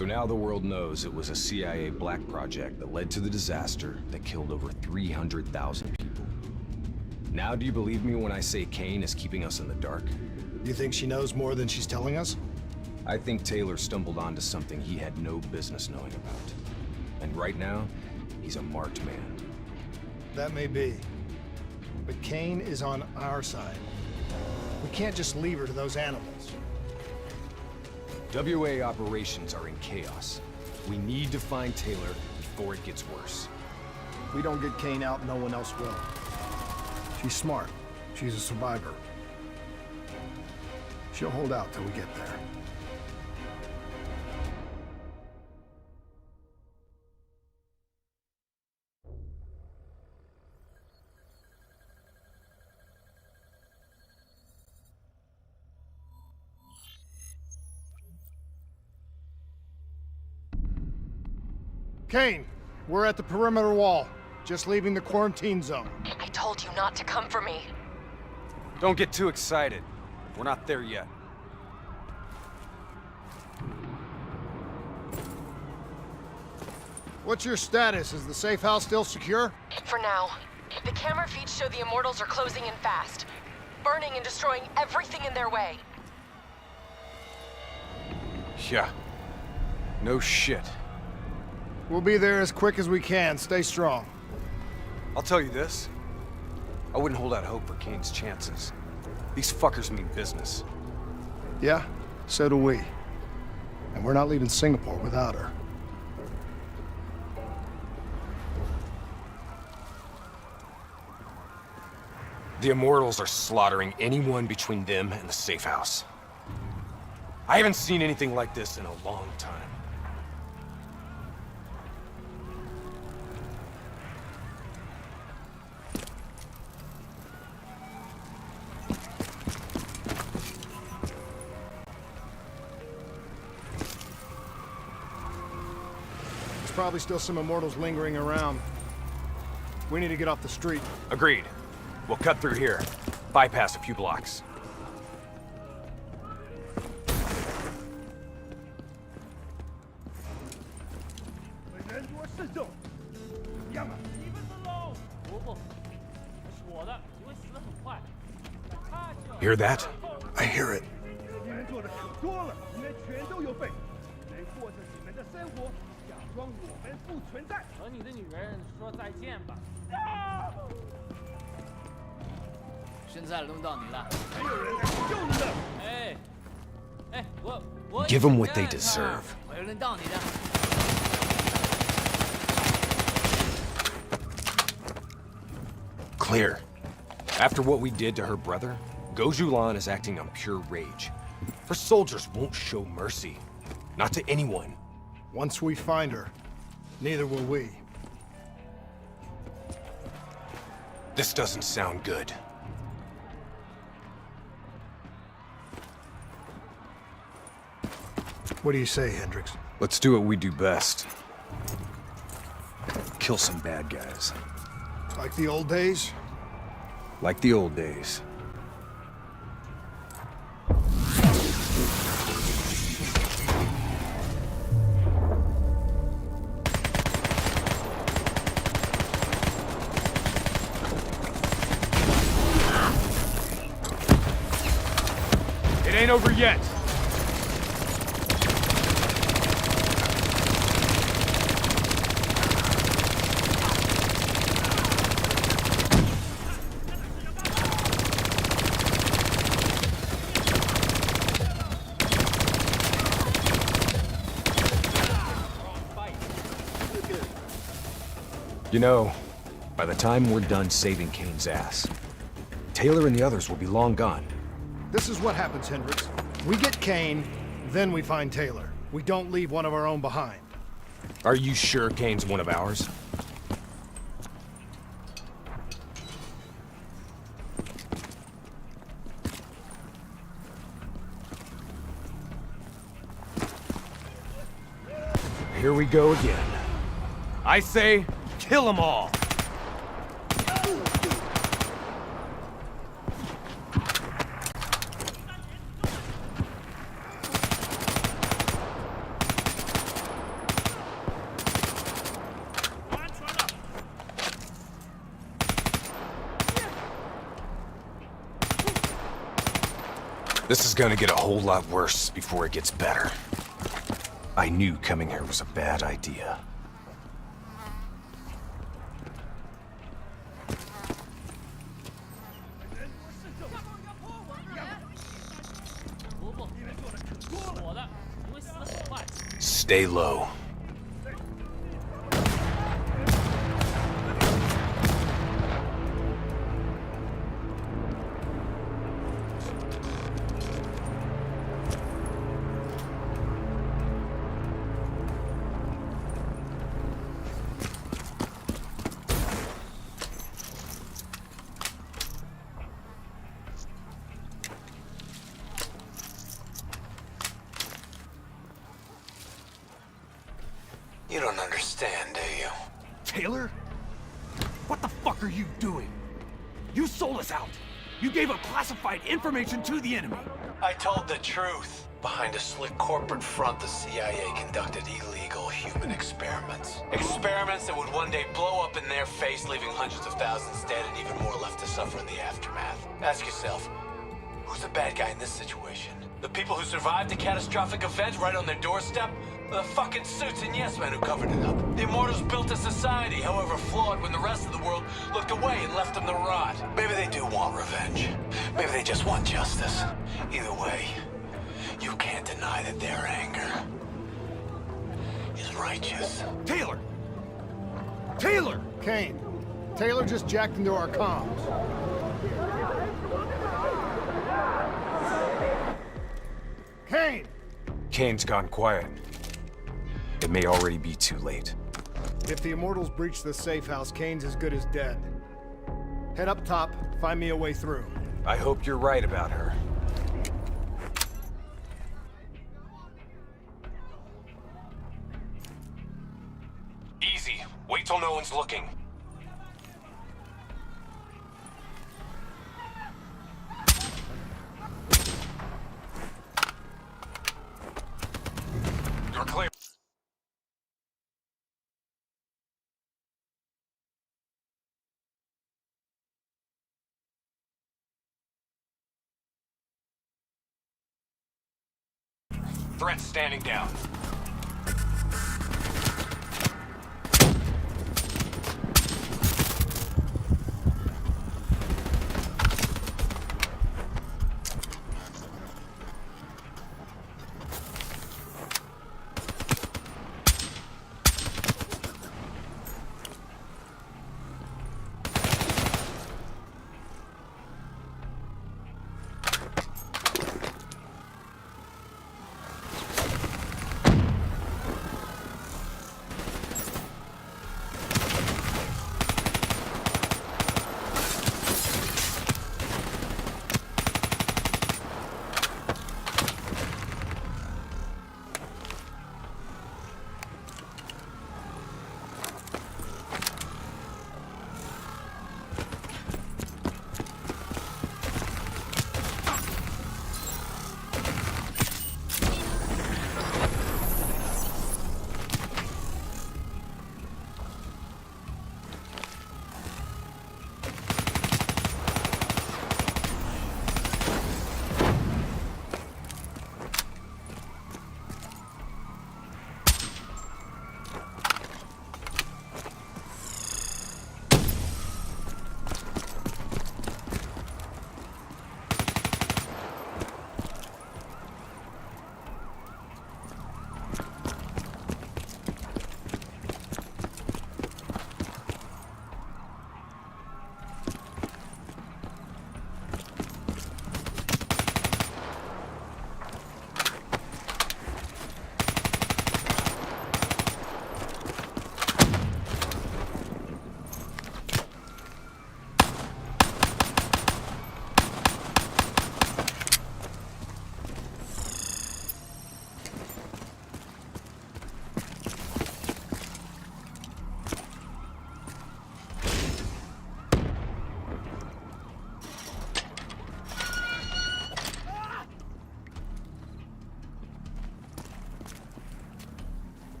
So now the world knows it was a CIA black project that led to the disaster that killed over 300,000 people. Now do you believe me when I say Kane is keeping us in the dark? You think she knows more than she's telling us? I think Taylor stumbled onto something he had no business knowing about. And right now, he's a marked man. That may be. But Kane is on our side. We can't just leave her to those animals. WA operations are in chaos. We need to find Taylor before it gets worse. If we don't get Kane out, no one else will. She's smart. She's a survivor. She'll hold out till we get there. Kane, we're at the perimeter wall, just leaving the quarantine zone. I told you not to come for me. Don't get too excited. We're not there yet. What's your status? Is the safe house still secure? For now. The camera feeds show the Immortals are closing in fast, burning and destroying everything in their way. Yeah. No shit. We'll be there as quick as we can. Stay strong. I'll tell you this. I wouldn't hold out hope for Kane's chances. These fuckers mean business. Yeah, so do we. And we're not leaving Singapore without her. The Immortals are slaughtering anyone between them and the safe house. I haven't seen anything like this in a long time. There's probably still some Immortals lingering around. We need to get off the street. Agreed. We'll cut through here, bypass a few blocks. Hear that? I hear it. Give them what they deserve. Clear. After what we did to her brother, Gojulan is acting on pure rage. Her soldiers won't show mercy. Not to anyone. Once we find her, neither will we. This doesn't sound good. What do you say, Hendricks? Let's do what we do best. Kill some bad guys. Like the old days? Like the old days. It ain't over yet. You know, by the time we're done saving Kane's ass, Taylor and the others will be long gone. This is what happens, Hendricks. We get Kane, then we find Taylor. We don't leave one of our own behind. Are you sure Kane's one of ours? Here we go again. I say, kill them all! This is gonna get a whole lot worse before it gets better. I knew coming here was a bad idea. Stay low. You don't understand, do you? Taylor? What the fuck are you doing? You sold us out. You gave up classified information to the enemy. I told the truth. Behind a slick corporate front, the CIA conducted illegal human experiments. Experiments that would one day blow up in their face, leaving hundreds of thousands dead and even more left to suffer in the aftermath. Ask yourself, who's the bad guy in this situation? The people who survived a catastrophic event right on their doorstep? Or the fucking suits and yes men who covered it up? The Immortals built a society, however flawed, when the rest of the world looked away and left them to rot. Maybe they do want revenge. Maybe they just want justice. Either way, you can't deny that their anger is righteous. Taylor! Taylor! Kane, Taylor just jacked into our comms. Kane! Kane's gone quiet. It may already be too late. If the Immortals breach the safe house, Kane's as good as dead. Head up top, find me a way through. I hope you're right about her. Easy. Wait till no one's looking. You're clear. Threat standing down.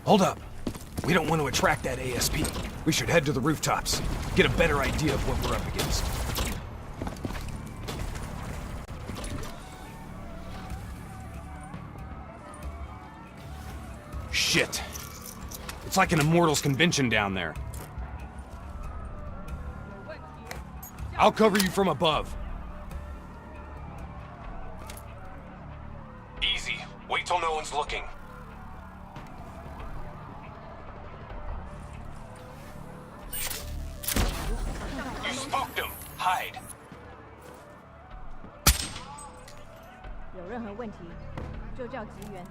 Hold up. We don't want to attract that ASP. We should head to the rooftops. Get a better idea of what we're up against. Shit. It's like an Immortals convention down there. I'll cover you from above. Easy. Wait till no one's looking. You spooked him. Hide. 有任何问题就叫急援。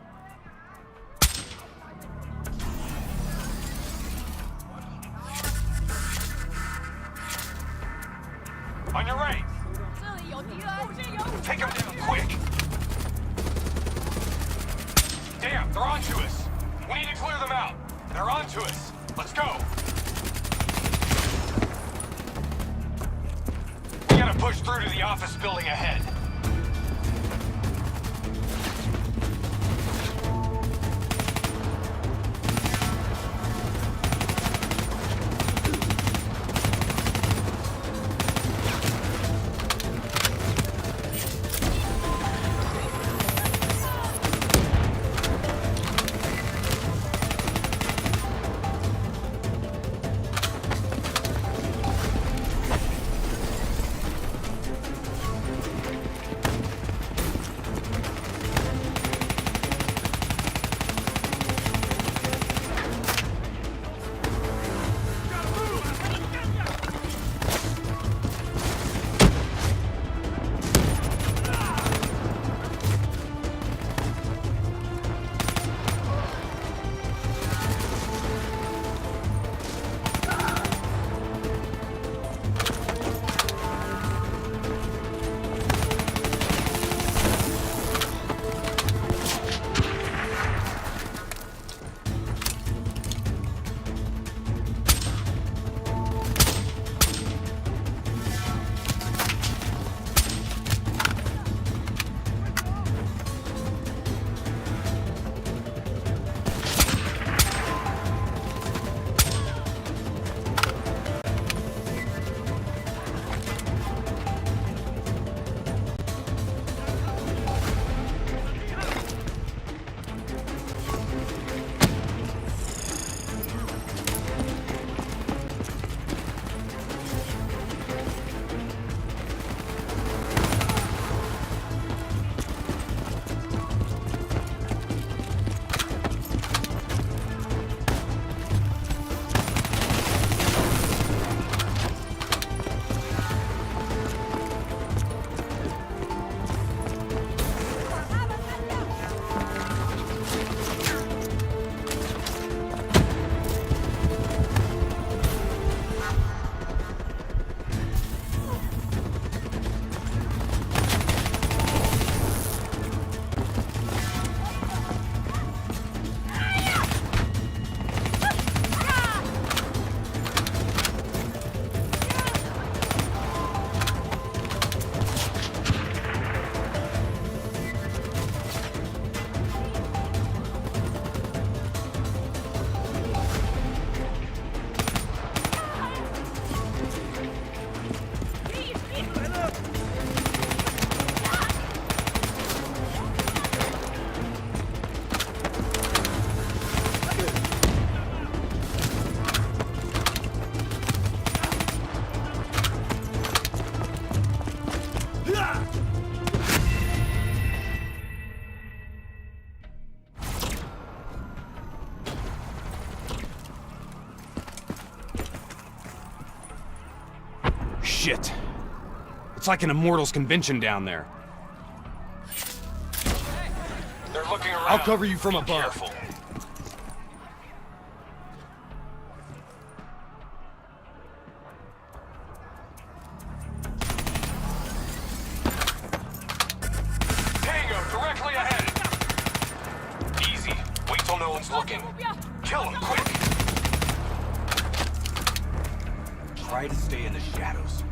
On your right. 这里有敌人， Take him down, quick. Damn, they're onto us. We need to clear them out. They're onto us. Let's go. We gotta push through to the office building ahead. Shit. It's like an Immortals convention down there. They're looking around. I'll cover you from Be above. Careful. Tango, directly ahead. Easy. Wait till no one's looking. Kill him, quick. Try to stay in the shadows.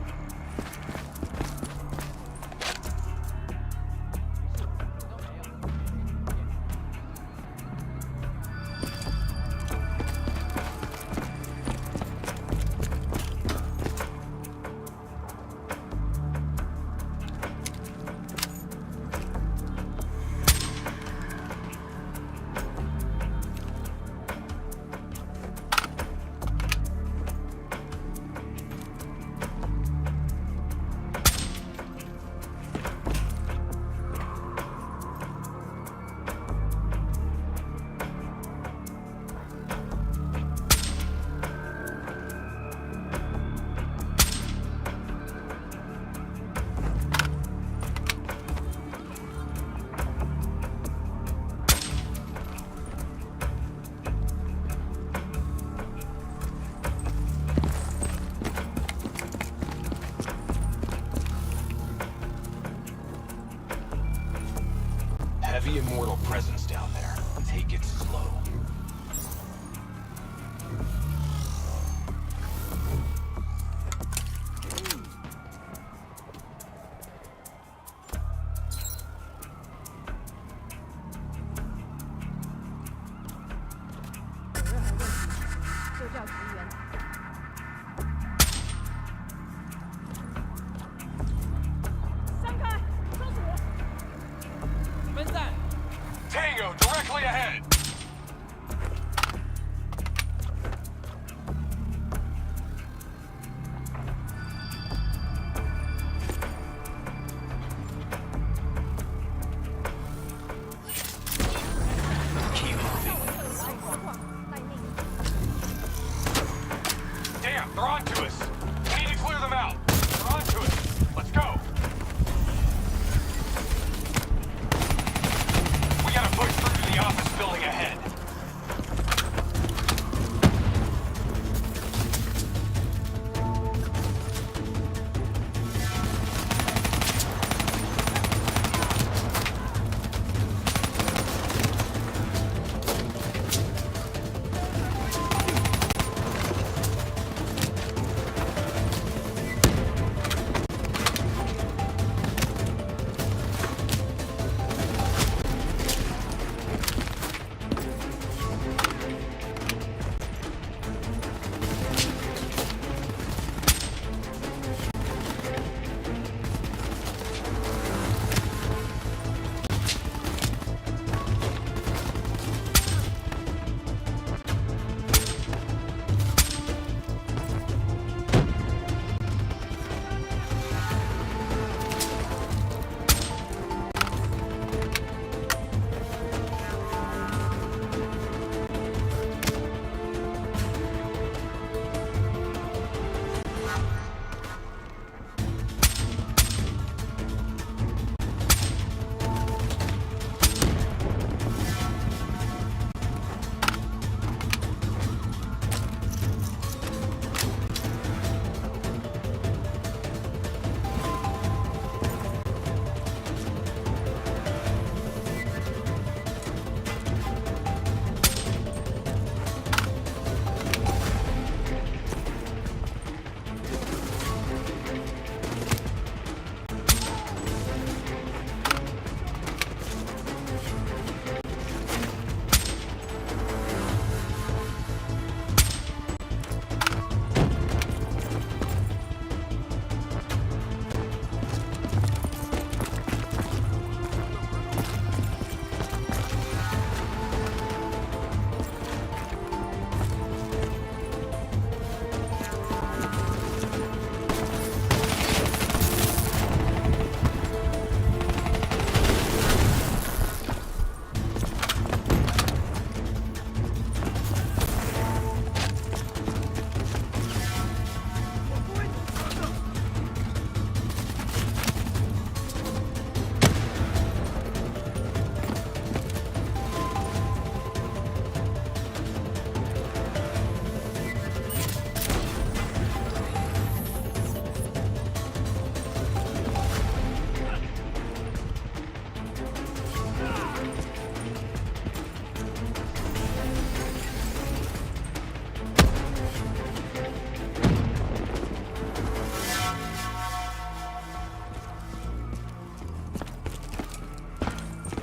heavy immortal presence down there. Take it slow. Tango, directly ahead! Keep moving. Damn, they're onto us! We need to clear them out! They're onto us! Let's go! We gotta push through to the office building ahead.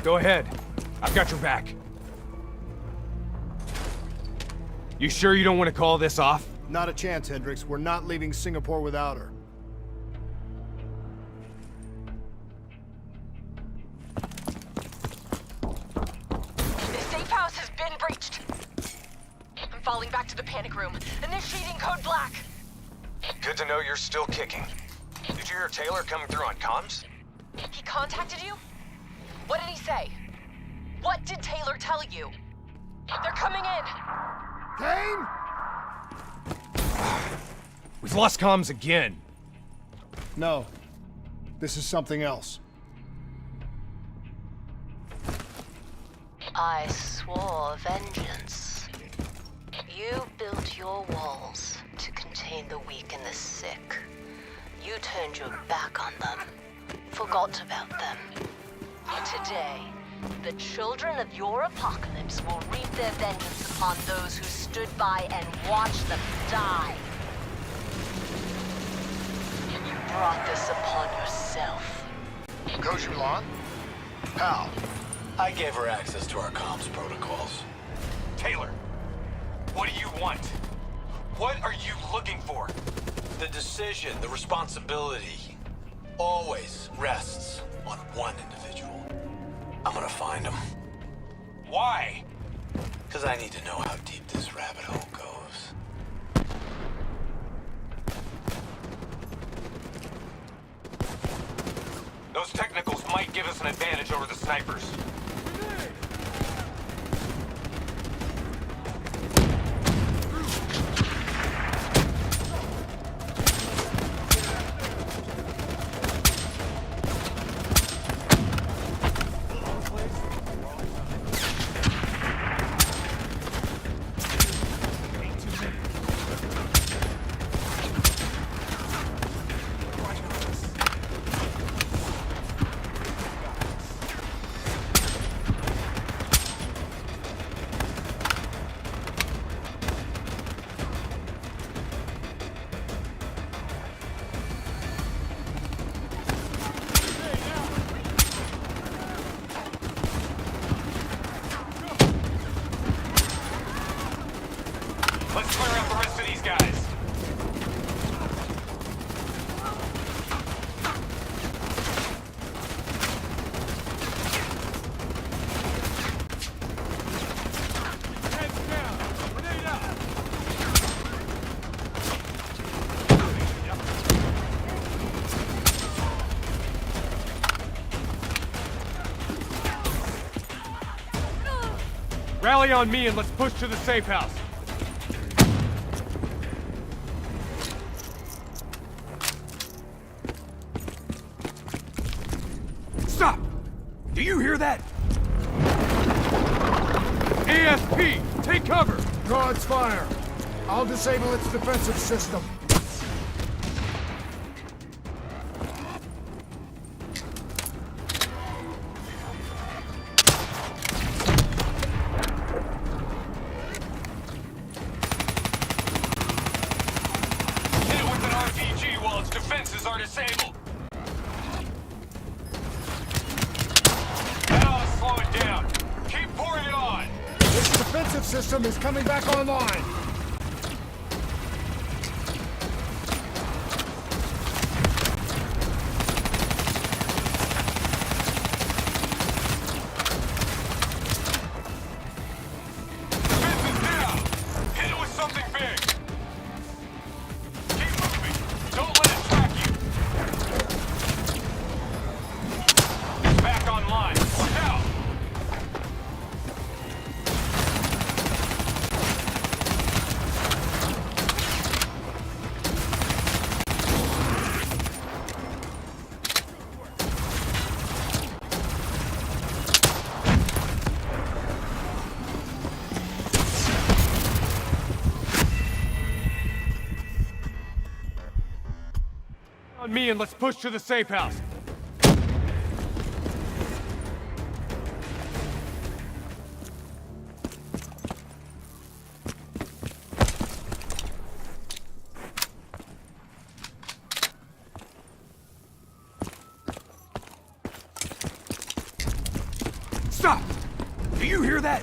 Go ahead. I've got your back. You sure you don't want to call this off? Not a chance, Hendricks. We're not leaving Singapore without her. The safe house has been breached. I'm falling back to the panic room. Initiating code black. Good to know you're still kicking. Did you hear Taylor coming through on comms? He contacted you? What did he say? What did Taylor tell you? They're coming in! Kane? We've lost comms again. No. This is something else. I swore vengeance. You built your walls to contain the weak and the sick. You turned your back on them, forgot about them. Today, The children of your apocalypse will reap their vengeance upon those who stood by and watched them die. You brought this upon yourself. Gojulan? How? I gave her access to our comms protocols. Taylor, what do you want? What are you looking for? The decision, the responsibility, always rests on one individual. I'm gonna find him. Why? Because I need to know how deep this rabbit hole goes. Those technicals might give us an advantage over the snipers. Let's clear out the rest of these guys. Heads down. Grenade out. Rally on me and let's push to the safe house. Stop! Do you hear that? ASP, take cover! Draw its fire. I'll disable its defensive system. Hit it with an RPG while its defenses are disabled. That ought to slow it down. Keep pouring it on. Its defensive system is coming back online. Defenses down. Hit it with something big. Keep moving. Don't let it track you. It's back online. Watch out. On me and let's push to the safe house. Stop! Do you hear that?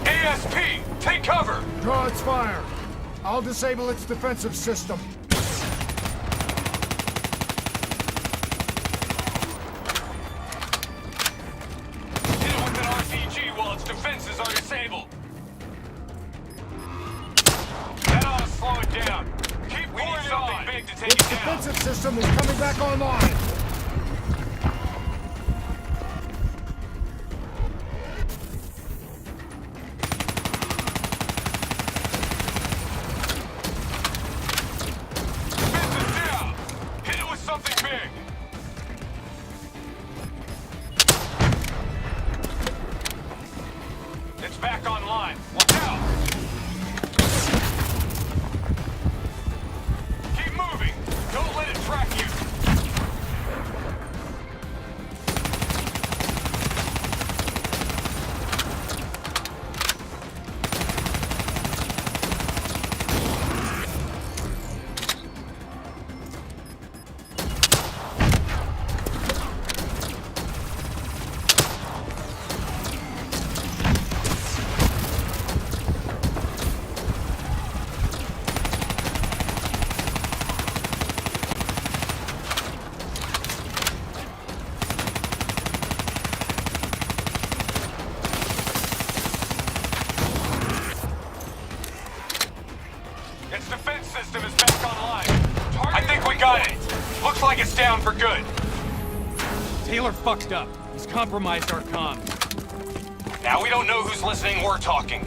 ASP, take cover! Draw its fire. I'll disable its defensive system. Hit it with an RPG while its defenses are disabled. That ought to slow it down. Keep pouring it on. Big to take Its it down. defensive system is coming back online. Defenses down. Hit it with something big. It's back online. Watch out. Keep moving. Don't let it track you. good. Taylor fucked up. He's compromised our comms. Now we don't know who's listening or talking.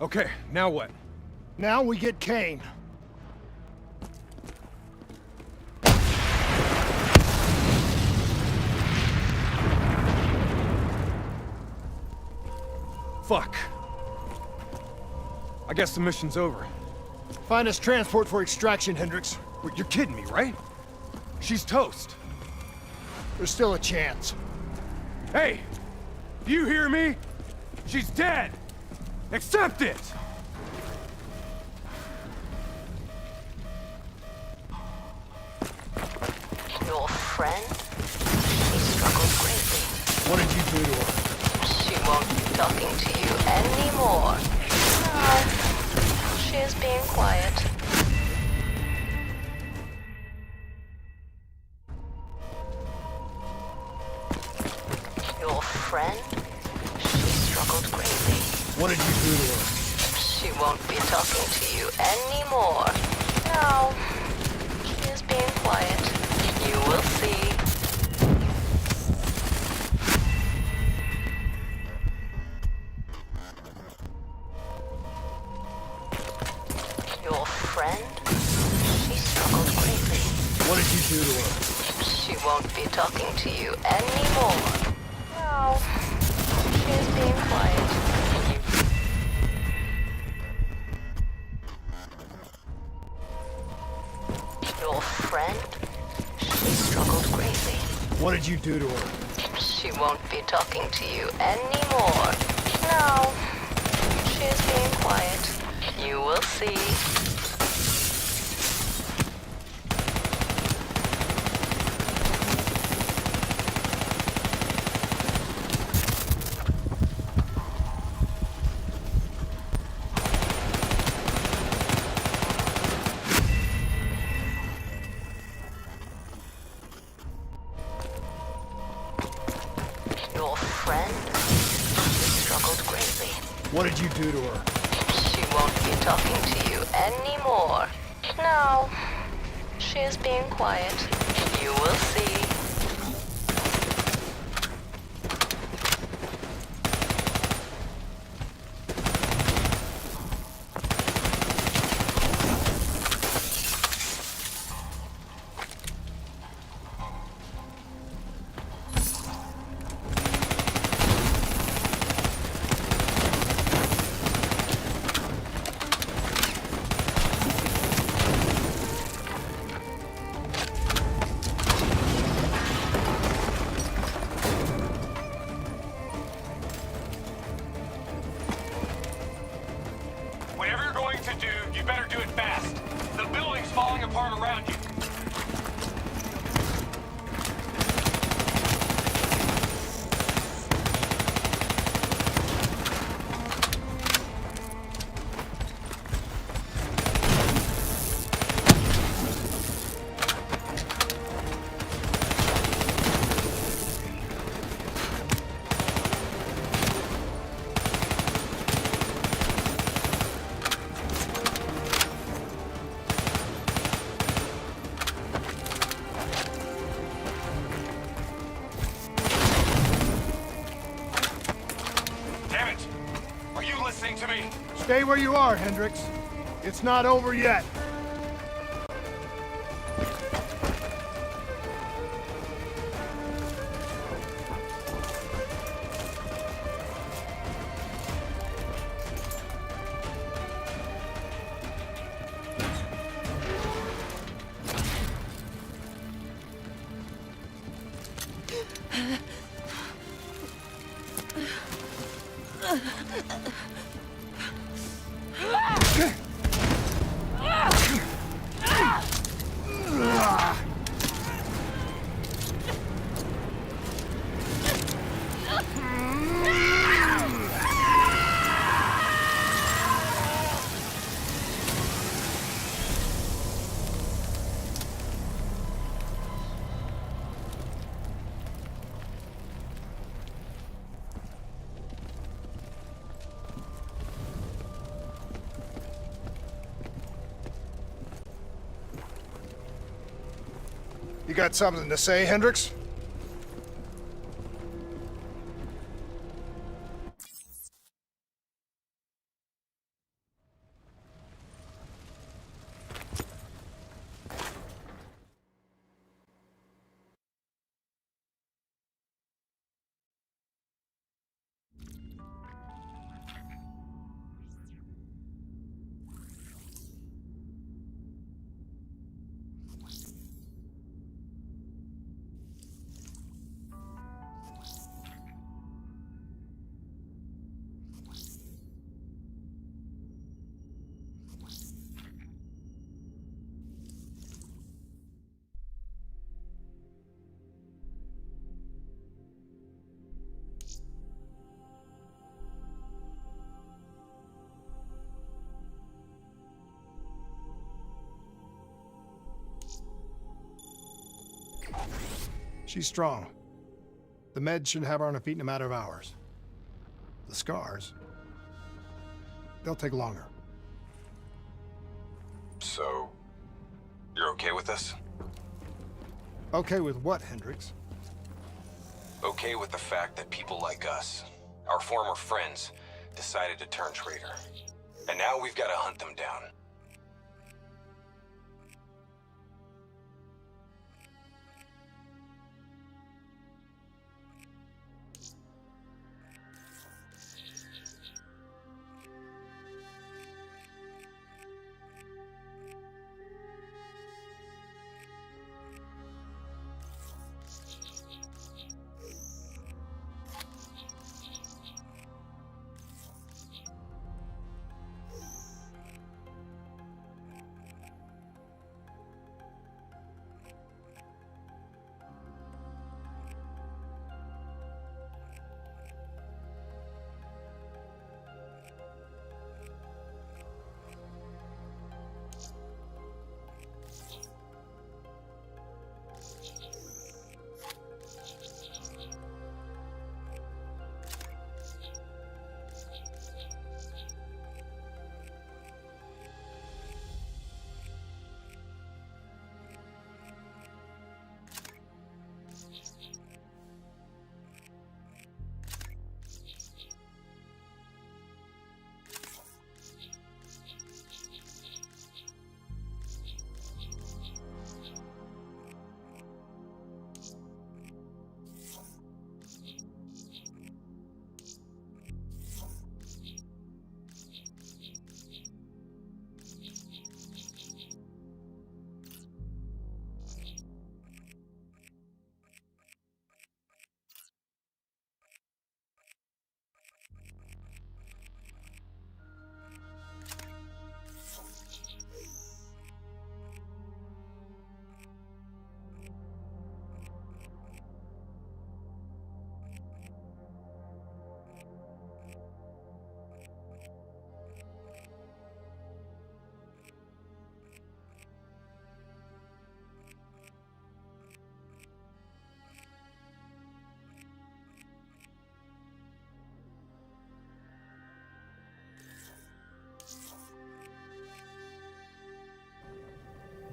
Okay, now what? Now we get Kane. Fuck. I guess the mission's over. Find us transport for extraction, Hendricks. Wait, you're kidding me, right? She's toast. There's still a chance. Hey! Do you hear me? She's dead! Accept it! Your friend? She struggled greatly. What did you do to her? She won't be talking to you anymore. No. She is being quiet. Your friend? She struggled greatly. What did you do to her? She won't be talking to you anymore. No. She is being quiet. You will see. Your friend? She struggled greatly. What did you do to her? She won't be talking to you anymore. No. She is being quiet. Your friend? She struggled greatly. What did you do to her? She won't be talking to you anymore. No. She is being quiet. You will see. Your friend? She struggled greatly. What did you do to her? She won't be talking to you anymore. No. She is being quiet. You will see. Whatever you're going to do, you better do it fast. The building's falling apart around you. Damn it! Are you listening to me? Stay where you are, Hendricks. It's not over yet. You got something to say, Hendricks? She's strong. The meds should have her on her feet in a matter of hours. The scars, they'll take longer. So, you're okay with this? Okay with what, Hendricks? Okay with the fact that people like us, our former friends, decided to turn traitor. And now we've got to hunt them down.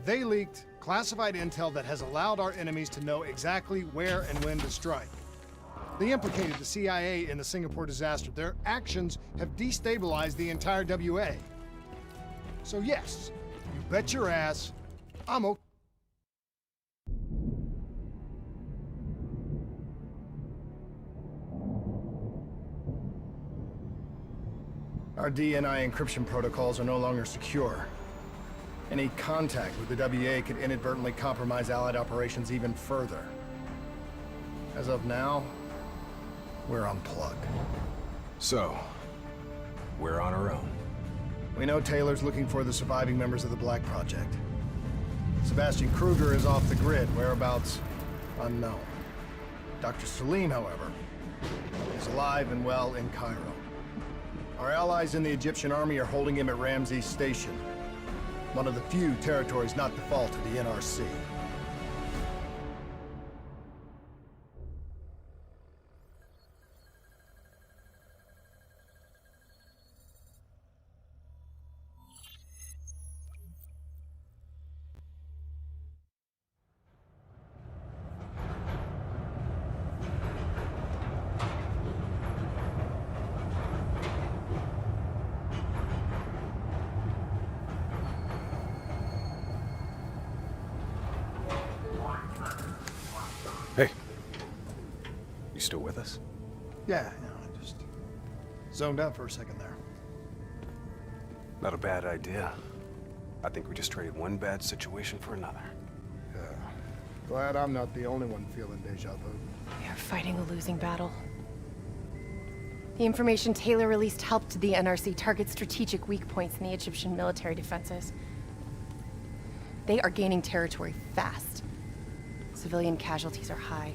They leaked classified intel that has allowed our enemies to know exactly where and when to strike. They implicated the CIA in the Singapore disaster. Their actions have destabilized the entire WA. So yes, you bet your ass, I'm okay. Our DNI encryption protocols are no longer secure. Any contact with the WA could inadvertently compromise Allied operations even further. As of now, we're unplugged. So, we're on our own. We know Taylor's looking for the surviving members of the Black Project. Sebastian Kruger is off the grid, whereabouts unknown. Dr. Salim, however, is alive and well in Cairo. Our allies in the Egyptian army are holding him at Ramses Station, one of the few territories not default to the NRC. Hey. You still with us? Yeah, I just zoned out for a second there. Not a bad idea. I think we just traded one bad situation for another. Yeah. Glad I'm not the only one feeling deja vu. We are fighting a losing battle. The information Taylor released helped the NRC target strategic weak points in the Egyptian military defenses. They are gaining territory fast. Civilian casualties are high.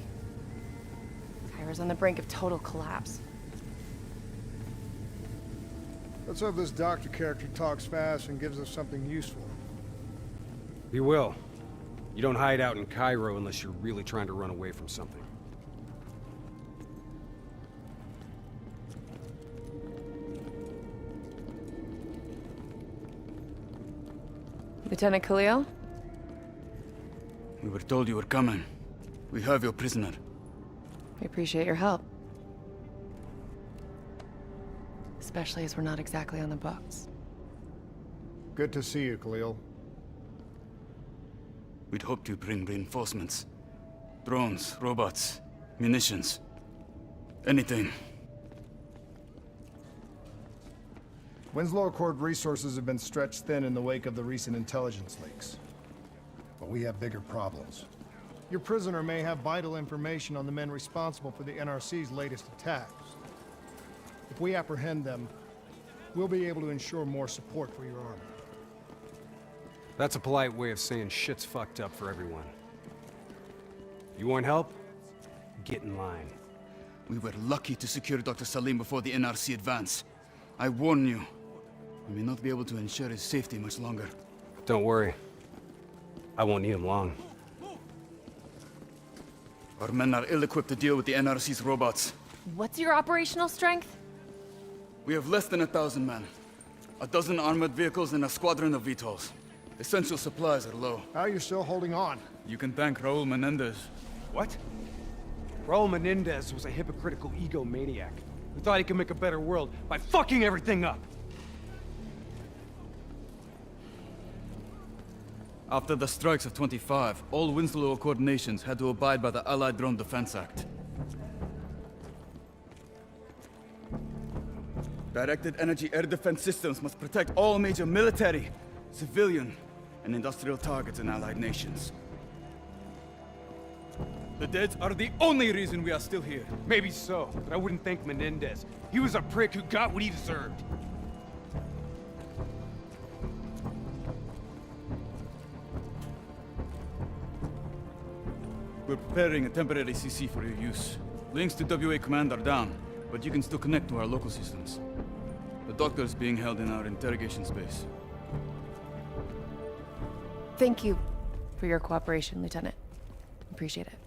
Cairo's on the brink of total collapse. Let's hope this doctor character talks fast and gives us something useful. He will. You don't hide out in Cairo unless you're really trying to run away from something. Lieutenant Khalil? We were told you were coming. We have your prisoner. We appreciate your help. Especially as we're not exactly on the books. Good to see you, Khalil. We'd hoped to bring reinforcements. Drones, robots, munitions. Anything. Winslow Accord resources have been stretched thin in the wake of the recent intelligence leaks. But we have bigger problems. Your prisoner may have vital information on the men responsible for the NRC's latest attacks. If we apprehend them, we'll be able to ensure more support for your army. That's a polite way of saying shit's fucked up for everyone. You want help? Get in line. We were lucky to secure Dr. Salim before the NRC advance. I warn you, we may not be able to ensure his safety much longer. Don't worry. I won't need him long. Our men are ill-equipped to deal with the NRC's robots. What's your operational strength? We have less than 1,000 men. 12 armored vehicles and a squadron of VTOLs. Essential supplies are low. How are you still holding on? You can thank Raul Menendez. What? Raul Menendez was a hypocritical egomaniac who thought he could make a better world by fucking everything up. After the strikes of 25, all Winslow Accord nations had to abide by the Allied Drone Defense Act. Directed energy air defense systems must protect all major military, civilian, and industrial targets in allied nations. The dead are the only reason we are still here. Maybe so, but I wouldn't thank Menendez. He was a prick who got what he deserved. We're preparing a temporary CC for your use. Links to WA Command are down, but you can still connect to our local systems. The doctor is being held in our interrogation space. Thank you for your cooperation, Lieutenant. Appreciate it.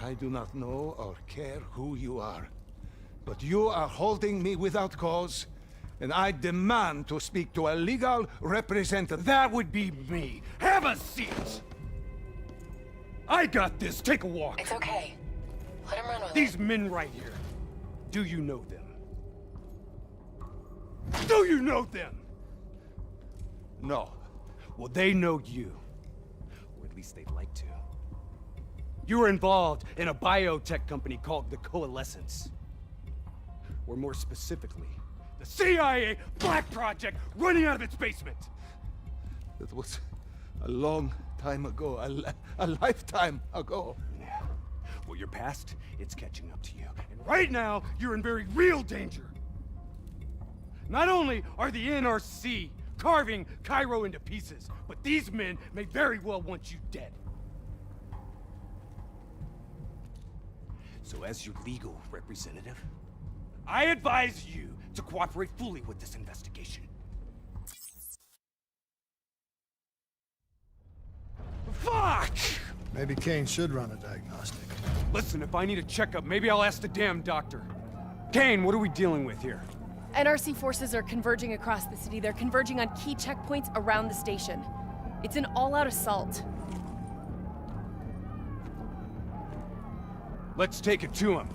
I do not know or care who you are, but you are holding me without cause, and I demand to speak to a legal representative. That would be me. Have a seat! I got this. Take a walk. It's okay. Let him run with These men right here. Do you know them? Do you know them? No. Well, they know you. Or at least they'd like to. You were involved in a biotech company called the Coalescence. Or more specifically, the CIA Black Project running out of its basement. It was a long time ago, a lifetime ago. Yeah. Well, your past, it's catching up to you. And right now, you're in very real danger. Not only are the NRC carving Cairo into pieces, but these men may very well want you dead. So as your legal representative, I advise you to cooperate fully with this investigation. Fuck! Maybe Kane should run a diagnostic. Listen, if I need a checkup, maybe I'll ask the damn doctor. Kane, what are we dealing with here? NRC forces are converging across the city. They're converging on key checkpoints around the station. It's an all-out assault. Let's take it to him.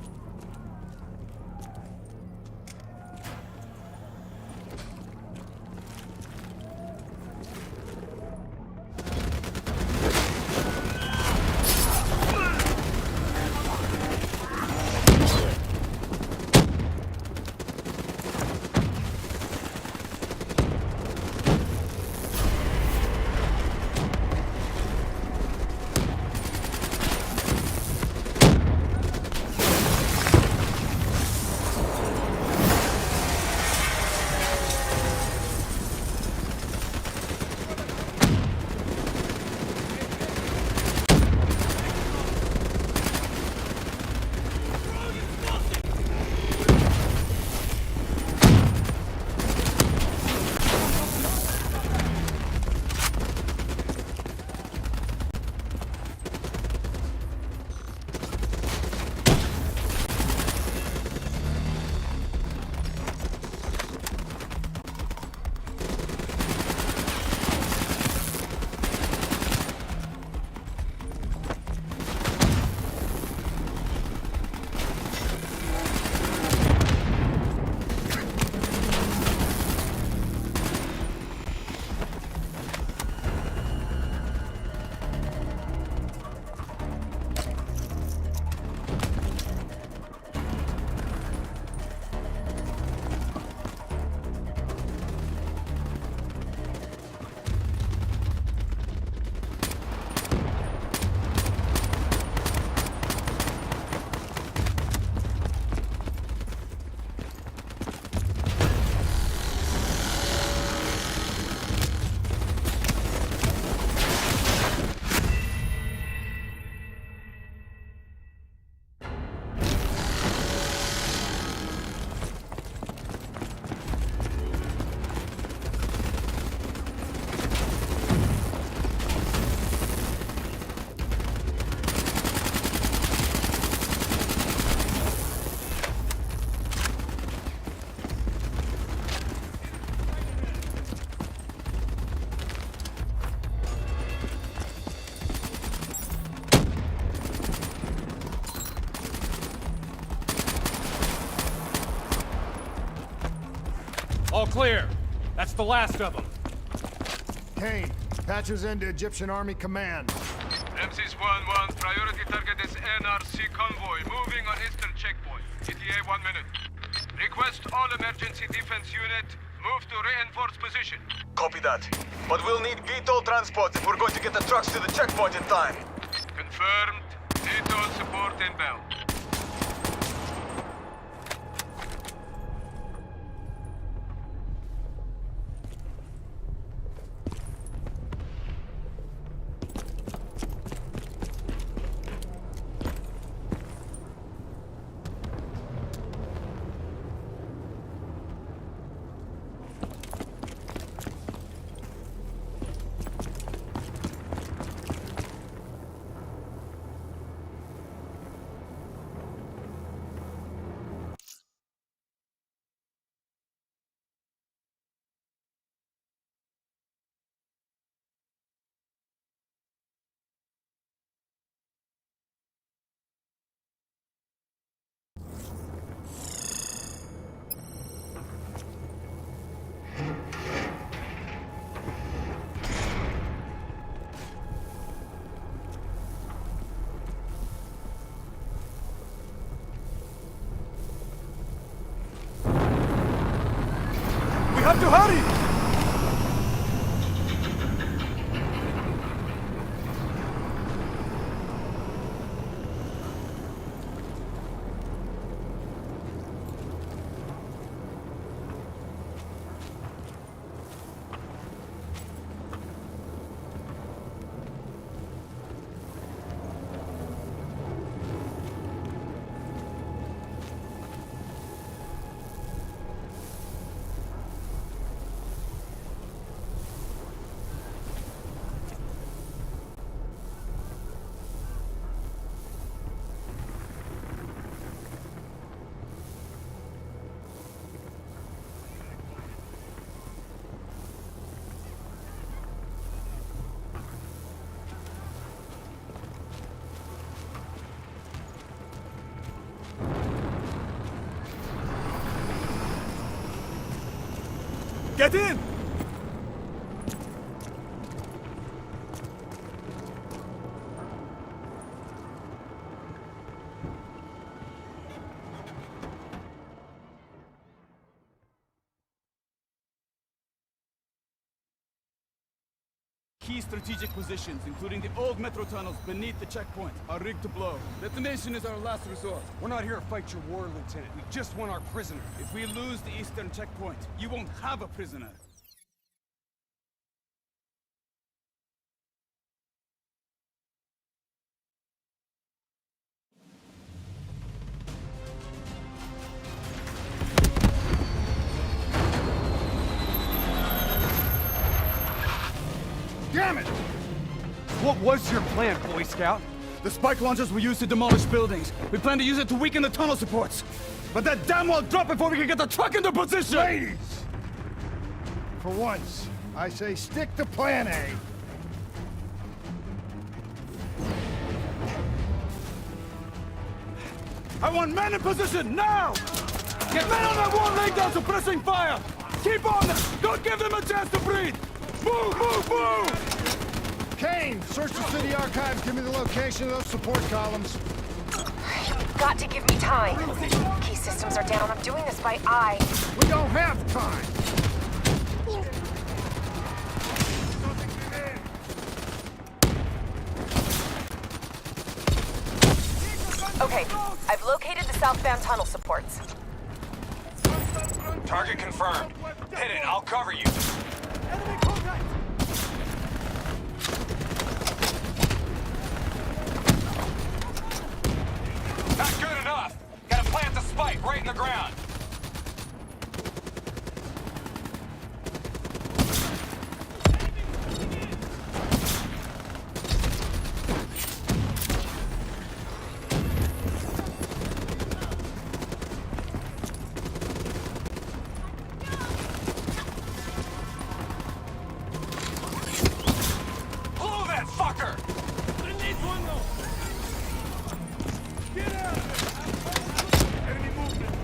clear. That's the last of them. Kane, patches into Egyptian Army Command. MC's 1-1, priority target is NRC convoy, moving on eastern checkpoint. ETA 1 minute. Request all emergency defense unit, move to reinforced position. Copy that. But we'll need VTOL transport if we're going to get the trucks to the checkpoint in time. Confirmed. VTOL support inbound. We have to hurry! Get in! Key strategic positions, including the old metro tunnels beneath the checkpoint, are rigged to blow. Detonation is our last resort. We're not here to fight your war, Lieutenant. We just want our prisoner. If we lose the eastern checkpoint, you won't have a prisoner. Damn it! What was your plan, Boy Scout? The spike launchers were used to demolish buildings. We plan to use it to weaken the tunnel supports. But that damn well dropped before we can get the truck into position! Ladies! For once, I say stick to Plan A. I want men in position, now! Get men on that wall laying down suppressing fire! Keep on them! Don't give them a chance to breathe! Move, move, move! Kane, search the city archives. Give me the location of those support columns. You've got to give me time. Key systems are down. I'm doing this by eye. We don't have time. Okay, I've located the southbound tunnel supports. Target confirmed. Hit it, I'll cover you. Enemy contact! Not good enough. Gotta plant the spike right in the ground.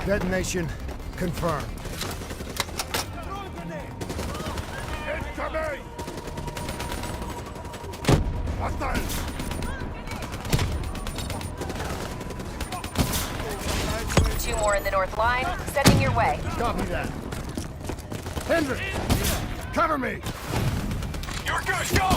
Detonation confirmed. Two more in the north line, sending your way. Copy that. Hendrik, cover me! You're good, go!